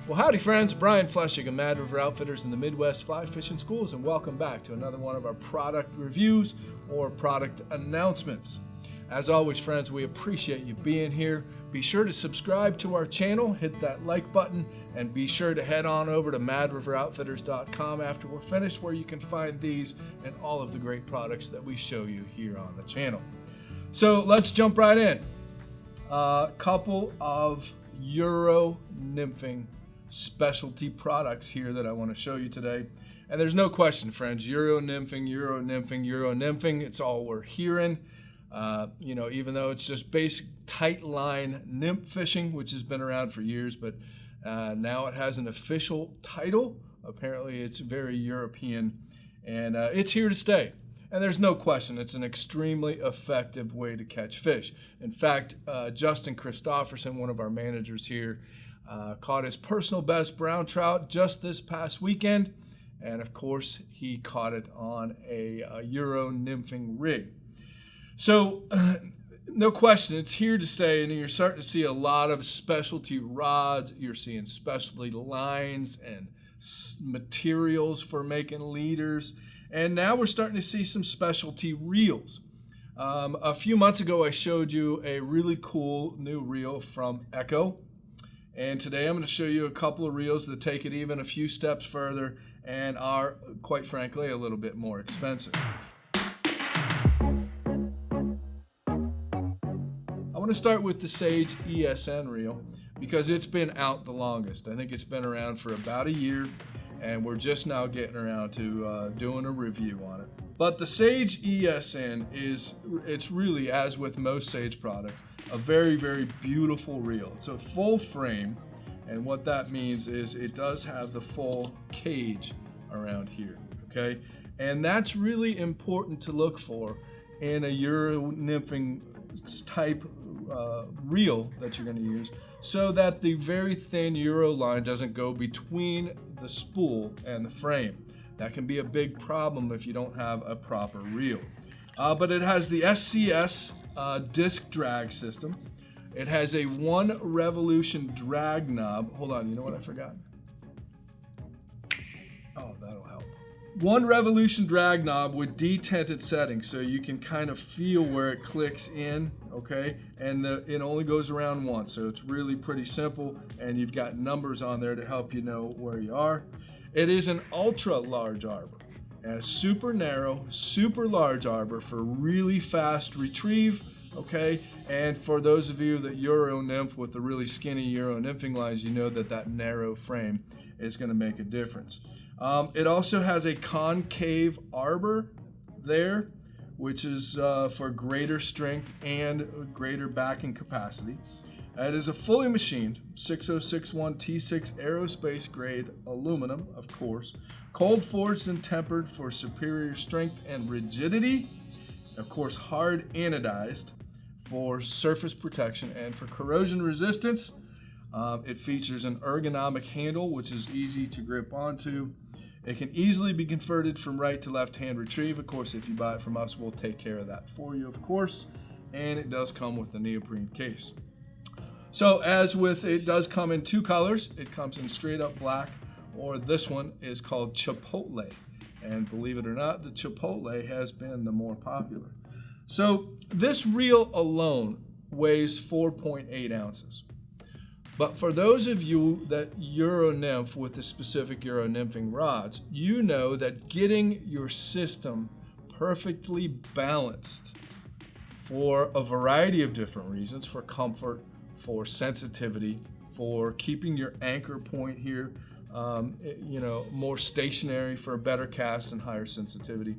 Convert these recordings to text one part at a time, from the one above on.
Well, howdy friends, Brian Flechsig of Mad River Outfitters in the Midwest Fly Fishing Schools, and welcome back to another one of our product reviews or product announcements. As always friends, we appreciate you being here. Be sure to subscribe to our channel, hit that like button, and be sure to head on over to madriveroutfitters.com after we're finished, where you can find these and all of the great products that we show you here on the channel. So let's jump right in. A couple of Euro Nymphing specialty products here that I want to show you today. And there's no question, friends, Euro Nymphing, Euro Nymphing, Euro Nymphing, it's all we're hearing. Even though it's just basic tight line nymph fishing, which has been around for years, but now it has an official title. Apparently it's very European, and it's here to stay. And there's no question, it's an extremely effective way to catch fish. In fact, Justin Christofferson, one of our managers here, caught his personal best brown trout just this past weekend. And of course, he caught it on a Euro Nymphing rig. So, no question, it's here to stay, and you're starting to see a lot of specialty rods. You're seeing specialty lines and materials for making leaders. And now we're starting to see some specialty reels. A few months ago, I showed you a really cool new reel from Echo. And today I'm going to show you a couple of reels that take it even a few steps further and are, quite frankly, a little bit more expensive. I want to start with the Sage ESN reel because it's been out the longest. I think it's been around for about a year, and we're just now getting around to doing a review on it. But the Sage ESN it's really, as with most Sage products, a very, very beautiful reel. It's a full frame, and what that means is it does have the full cage around here, okay? And that's really important to look for in a Euro Nymphing type reel that you're going to use, so that the very thin Euro line doesn't go between the spool and the frame. That can be a big problem if you don't have a proper reel. But it has the SCS disc drag system. It has a 1 revolution drag knob. Hold on, you know what I forgot? Oh, that'll help. 1 revolution drag knob with detented settings, so you can kind of feel where it clicks in, okay? And it only goes around once, so it's really pretty simple, and you've got numbers on there to help you know where you are. It is an ultra large arbor, and a super narrow, super large arbor for really fast retrieve, okay? And for those of you that Euro Nymph with the really skinny Euro Nymphing lines, you know that narrow frame is going to make a difference. It also has a concave arbor there, which is for greater strength and greater backing capacity. It is a fully machined 6061 T6 aerospace grade aluminum, of course, cold forged and tempered for superior strength and rigidity, of course hard anodized for surface protection and for corrosion resistance. It features an ergonomic handle, which is easy to grip onto. It can easily be converted from right to left hand retrieve. Of course, if you buy it from us, we'll take care of that for you, of course. And it does come with a neoprene case. So as with, it does come in 2 colors. It comes in straight up black, or this one is called Chipotle. And believe it or not, the Chipotle has been the more popular. So this reel alone weighs 4.8 ounces. But for those of you that Euro Nymph with the specific Euro Nymphing rods, you know that getting your system perfectly balanced for a variety of different reasons, for comfort, for sensitivity, for keeping your anchor point here, more stationary for a better cast and higher sensitivity.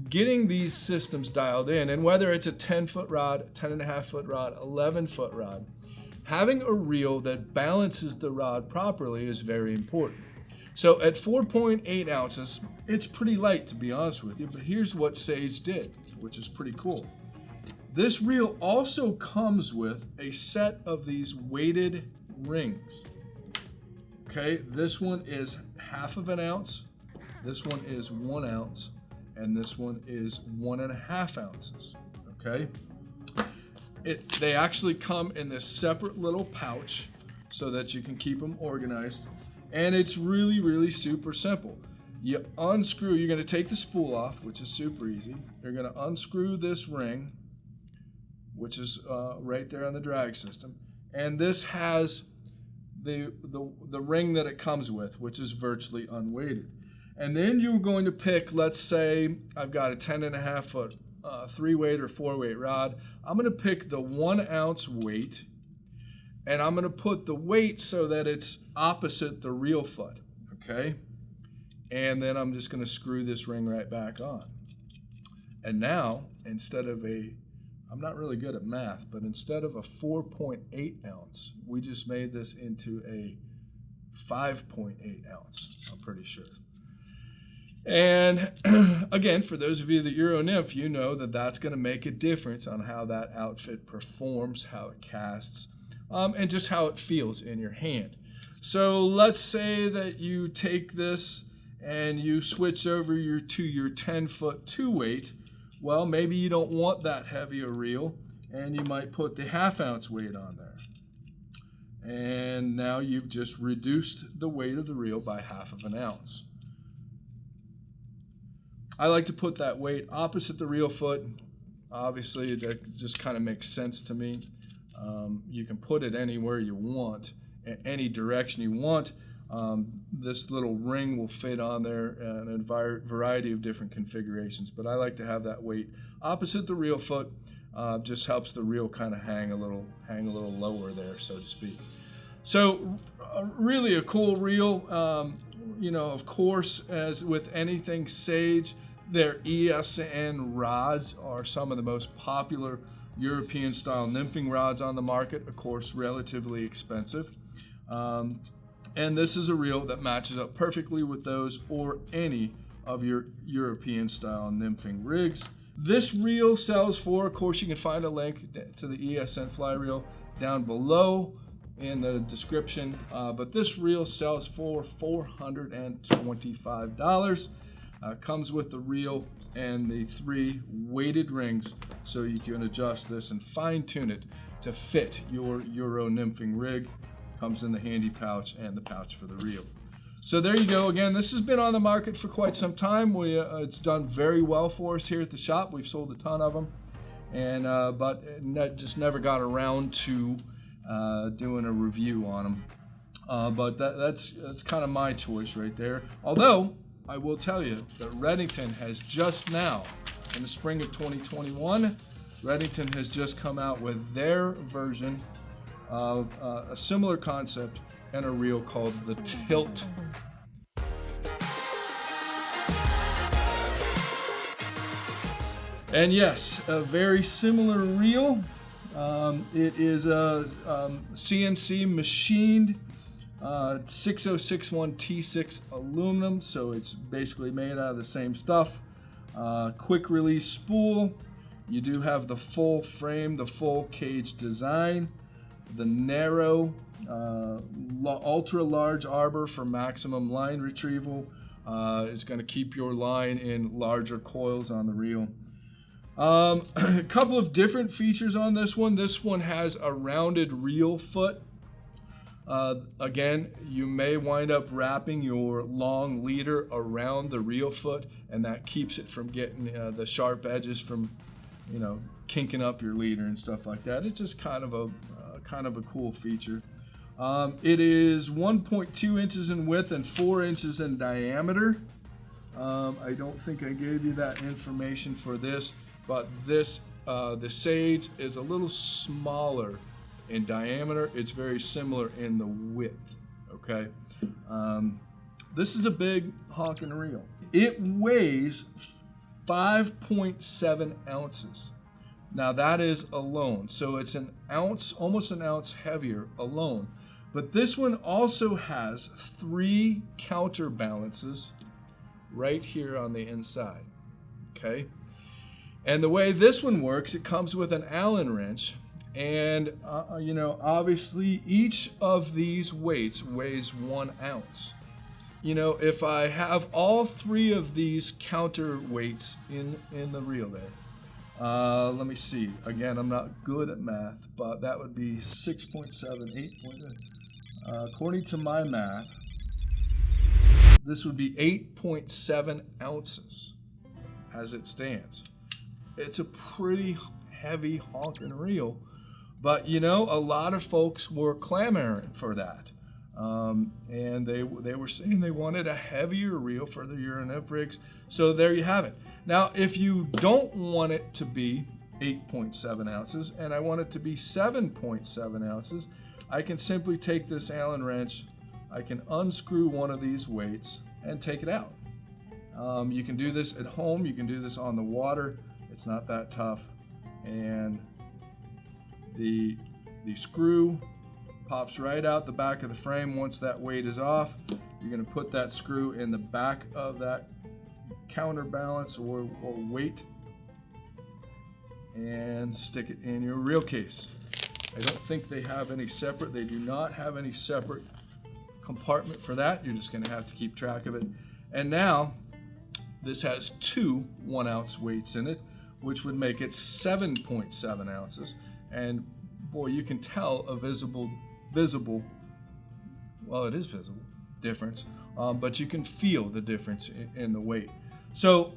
Getting these systems dialed in, and whether it's a 10-foot rod, 10.5-foot rod, 11-foot rod, having a reel that balances the rod properly is very important. So at 4.8 ounces, it's pretty light, to be honest with you, but here's what Sage did, which is pretty cool. This reel also comes with a set of these weighted rings. Okay, this one is 1/2 ounce, this one is 1 ounce, and this one is 1.5 ounces. Okay, they actually come in this separate little pouch so that you can keep them organized. And it's really, really super simple. You unscrew, you're going to take the spool off, which is super easy. You're going to unscrew this ring, which is right there on the drag system. And this has the ring that it comes with, which is virtually unweighted. And then you're going to pick, let's say I've got a 10.5 foot 3-weight or 4-weight rod. I'm going to pick the 1 ounce weight, and I'm going to put the weight so that it's opposite the reel foot, okay? And then I'm just going to screw this ring right back on. And now, instead of I'm not really good at math, but instead of a 4.8 ounce, we just made this into a 5.8 ounce, I'm pretty sure. And again, for those of you that Euro Nymph, you know that that's going to make a difference on how that outfit performs, how it casts, and just how it feels in your hand. So let's say that you take this and you switch over to your 10-foot 2-weight. Well, maybe you don't want that heavier reel, and you might put the 1/2 ounce weight on there. And now you've just reduced the weight of the reel by 1/2 ounce. I like to put that weight opposite the reel foot. Obviously, that just kind of makes sense to me. You can put it anywhere you want, any direction you want. This little ring will fit on there in a variety of different configurations, but I like to have that weight opposite the reel foot. Just helps the reel kind of hang a little lower there, so to speak. So really a cool reel. You know, of course, as with anything Sage, their ESN rods are some of the most popular European style nymphing rods on the market, of course relatively expensive. And this is a reel that matches up perfectly with those or any of your European style nymphing rigs. This reel sells for, of course you can find a link to the ESN Fly Reel down below in the description, but this reel sells for $425. Comes with the reel and the 3 weighted rings, so you can adjust this and fine tune it to fit your Euro nymphing rig. Comes in the handy pouch and the pouch for the reel. So there you go. Again, this has been on the market for quite some time. It's done very well for us here at the shop. We've sold a ton of them, and but just never got around to doing a review on them. But that's kind of my choice right there. Although I will tell you that Redington has just now, in the spring of 2021, Redington has just come out with their version of a similar concept and a reel called the Tilt. And yes, a very similar reel. It is a CNC machined 6061 T6 aluminum, so it's basically made out of the same stuff. Quick release spool. You do have the full frame, the full cage design, the narrow ultra large arbor for maximum line retrieval. It's going to keep your line in larger coils on the reel. A couple of different features on this one. This one has a rounded reel foot. Again, you may wind up wrapping your long leader around the reel foot, and that keeps it from getting the sharp edges from, kinking up your leader and stuff like that. It's just kind of a cool feature. It is 1.2 inches in width and 4 inches in diameter. I don't think I gave you that information for this, but this the Sage is a little smaller in diameter. It's very similar in the width, okay? This is a big honking reel. It weighs 5.7 ounces. Now that is alone, so it's an ounce, almost an ounce heavier alone. But this one also has 3 counterbalances right here on the inside, okay? And the way this one works, it comes with an Allen wrench. And, obviously each of these weights weighs 1 ounce. If I have all 3 of these counterweights in the reel there, let me see. Again, I'm not good at math, but that would be 6.7, 8.9. according to my math, this would be 8.7 ounces as it stands. It's a pretty heavy honking reel, but you know, a lot of folks were clamoring for that. And they were saying they wanted a heavier reel for the Euro Nymph rigs. So there you have it. Now, if you don't want it to be 8.7 ounces and I want it to be 7.7 ounces, I can simply take this Allen wrench, I can unscrew one of these weights and take it out. You can do this at home, you can do this on the water. It's not that tough. And the screw pops right out the back of the frame. Once that weight is off, you're going to put that screw in the back of that counterbalance or weight and stick it in your reel case. I don't think they have any separate, they do not have any separate compartment for that. You're just going to have to keep track of it. And now this has two 1 ounce weights in it, which would make it 7.7 ounces. And boy, you can tell a visible, well, it is visible difference, but you can feel the difference in the weight. So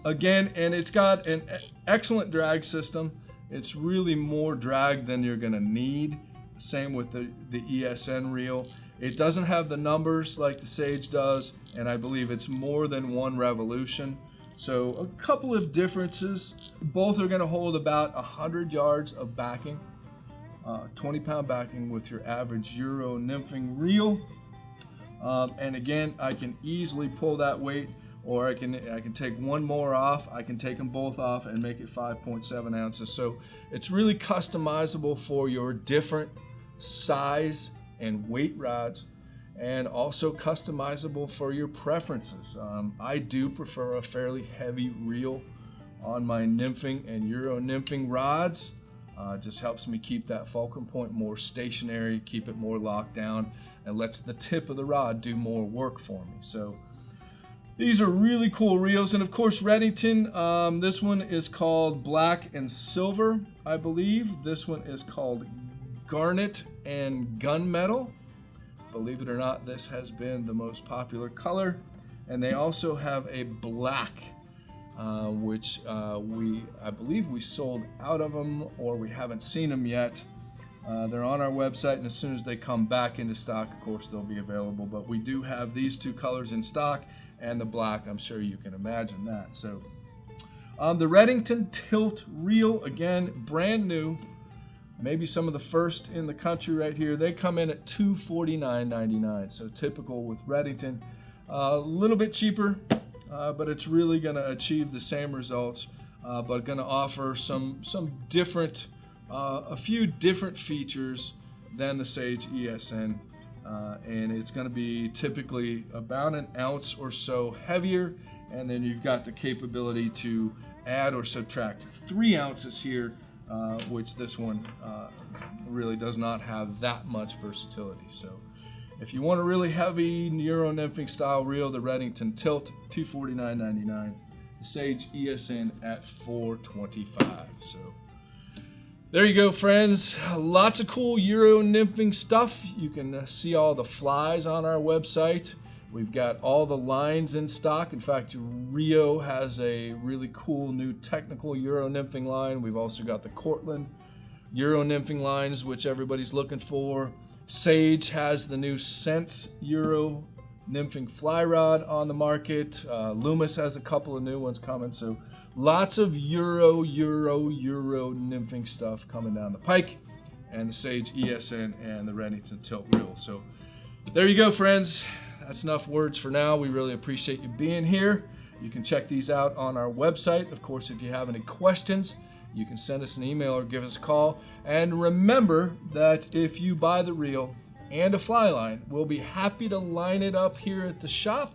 again, and it's got an excellent drag system. It's really more drag than you're gonna need. Same with the ESN reel. It doesn't have the numbers like the Sage does, and I believe it's more than one revolution. So a couple of differences. Both are gonna hold about 100 yards of backing, 20-pound backing with your average Euro Nymphing reel. And again, I can easily pull that weight, or I can take one more off. I can take them both off and make it 5.7 ounces. So it's really customizable for your different size and weight rods, and also customizable for your preferences. I do prefer a fairly heavy reel on my nymphing and Euro nymphing rods. Just helps me keep that fulcrum point more stationary, keep it more locked down, and lets the tip of the rod do more work for me. So these are really cool reels. And of course, Redington, this one is called Black and Silver, I believe. This one is called Garnet and Gunmetal. Believe it or not, this has been the most popular color. And they also have a black, which I believe we sold out of them, or we haven't seen them yet. They're on our website, and as soon as they come back into stock, of course, they'll be available. But we do have these two colors in stock, and the black, I'm sure you can imagine that. So the Redington TILT Reel, again, brand new. Maybe some of the first in the country right here. They come in at $249.99. So typical with Redington. A little bit cheaper, but it's really going to achieve the same results, but going to offer some different, a few different features than the Sage ESN. And it's going to be typically about an ounce or so heavier. And then you've got the capability to add or subtract 3 ounces here, which this one really does not have that much versatility. So if you want a really heavy Euro nymphing style reel, the Redington TILT, $249.99. The Sage ESN at $425. So there you go, friends. Lots of cool Euro nymphing stuff. You can see all the flies on our website. We've got all the lines in stock. In fact, Rio has a really cool new technical Euro nymphing line. We've also got the Cortland Euro nymphing lines, which everybody's looking for. Sage has the new Sense Euro nymphing fly rod on the market. Loomis has a couple of new ones coming. So lots of Euro nymphing stuff coming down the pike. And the Sage ESN and the Redington TILT Reel. So there you go, friends. That's enough words for now. We really appreciate you being here. You can check these out on our website. Of course, if you have any questions, you can send us an email or give us a call. And remember that if you buy the reel and a fly line, we'll be happy to line it up here at the shop.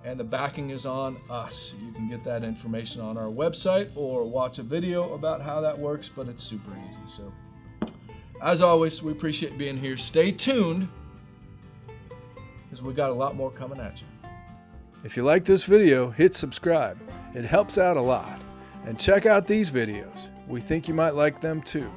And the backing is on us. You can get that information on our website or watch a video about how that works, but it's super easy. So as always, we appreciate being here. Stay tuned, because we got a lot more coming at you. If you like this video, hit subscribe. It helps out a lot. And check out these videos. We think you might like them too.